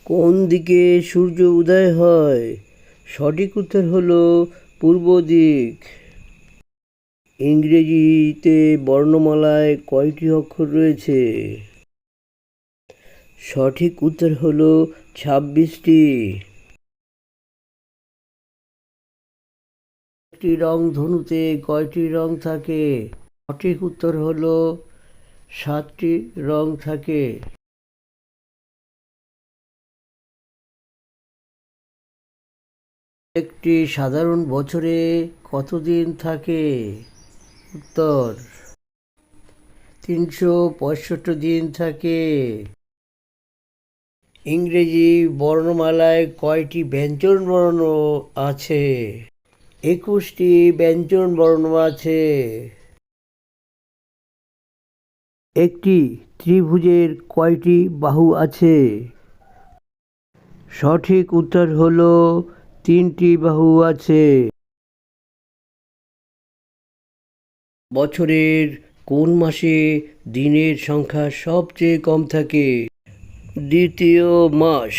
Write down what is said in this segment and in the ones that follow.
কোন দিকে সূর্য উদয় হয়? সঠিক উত্তর হলো পূর্ব দিক। ইংরেজিতে বর্ণমালায় কয়টি অক্ষর রয়েছে? সঠিক উত্তর হলো 26টি। একটি রংধনুতে কয়টি রং থাকে? সঠিক উত্তর হলো 7টি রং থাকে। একটি সাধারণ বছরে কত দিন থাকে? উত্তর 365 দিন থাকে। ইংরেজি বর্ণমালায় কয়টি ব্যঞ্জনবর্ণ আছে? 21টি ব্যঞ্জনবর্ণ আছে। একটি ত্রিভুজের কয়টি বাহু আছে? সঠিক উত্তর হলো 3টি বাহু আছে। বছরের কোন মাসে দিনের সংখ্যা সবচেয়ে কম থাকে? দ্বিতীয় মাস।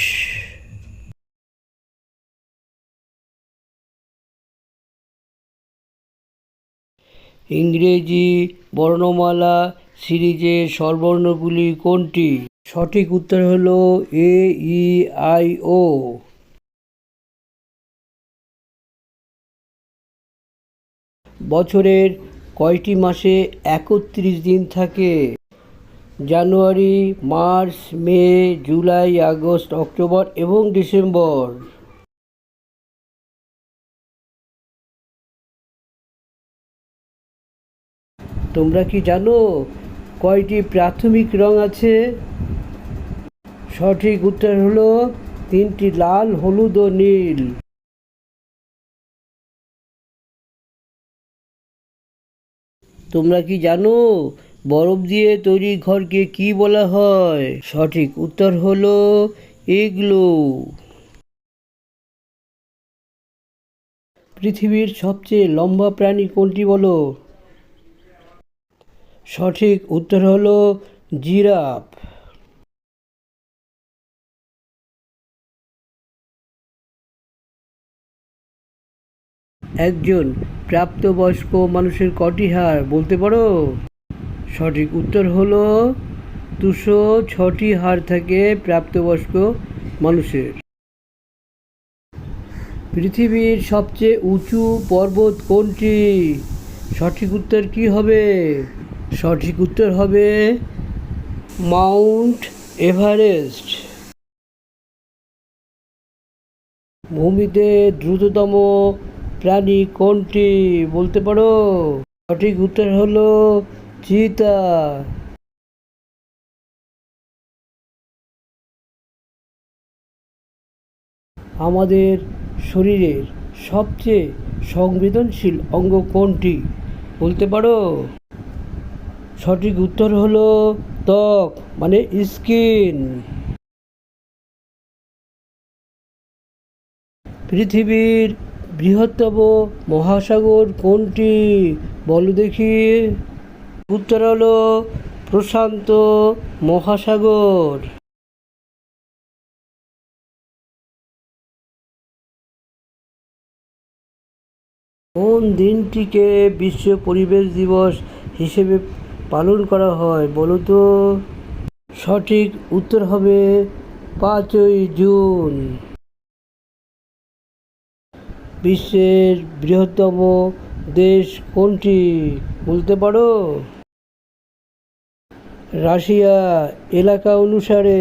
ইংরেজি বর্ণমালা সিরিজের স্বরবর্ণগুলি কোনটি? সঠিক উত্তর হলো এ, ই, আই, ও। বছরের কয়টি মাসে 31 দিন থাকে? জানুয়ারি, মার্চ, মে, জুলাই, আগস্ট, অক্টোবর এবং ডিসেম্বর। তোমরা কি জানো কয়টি প্রাথমিক রং আছে? সঠিক উত্তর হলো 3টি, লাল, হলুদ ও নীল। তোমরা কি জানো বরফ দিয়ে তৈরি ঘরকে কি বলা হয়? সঠিক উত্তর হলো ইগলু। পৃথিবীর সবচেয়ে লম্বা প্রাণী কোনটি বলো? সঠিক উত্তর হলো জিরাফ। একজন প্রাপ্তবয়স্ক মানুষের কটি হাড় বলতে পারো? সঠিক উত্তর হলো 206টি হাড় থাকে প্রাপ্তবয়স্ক মানুষের। পৃথিবীর সবচেয়ে উঁচু পর্বত কোনটি? সঠিক উত্তর কি হবে? সঠিক উত্তর হবে মাউন্ট এভারেস্ট। ভূমিতে দ্রুততম প্রাণী কোনটি বলতে পারো? সঠিক উত্তর হলো চিতা। আমাদের শরীরের সবচেয়ে সংবেদনশীল অঙ্গ কোনটি বলতে পারো? সঠিক উত্তর হলো ত্বক মানে স্কিন। পৃথিবীর বৃহত্তম মহাসাগর কোনটি বলো দেখি? উত্তর হলো প্রশান্ত মহাসাগর। কোন দিনটিকে বিশ্ব পরিবেশ দিবস হিসেবে পালন করা হয় বলো তো? সঠিক উত্তর হবে 5ই জুন। বিশ্বের বৃহত্তম দেশ কোনটি বলতে পারো? রাশিয়া। এলাকা অনুসারে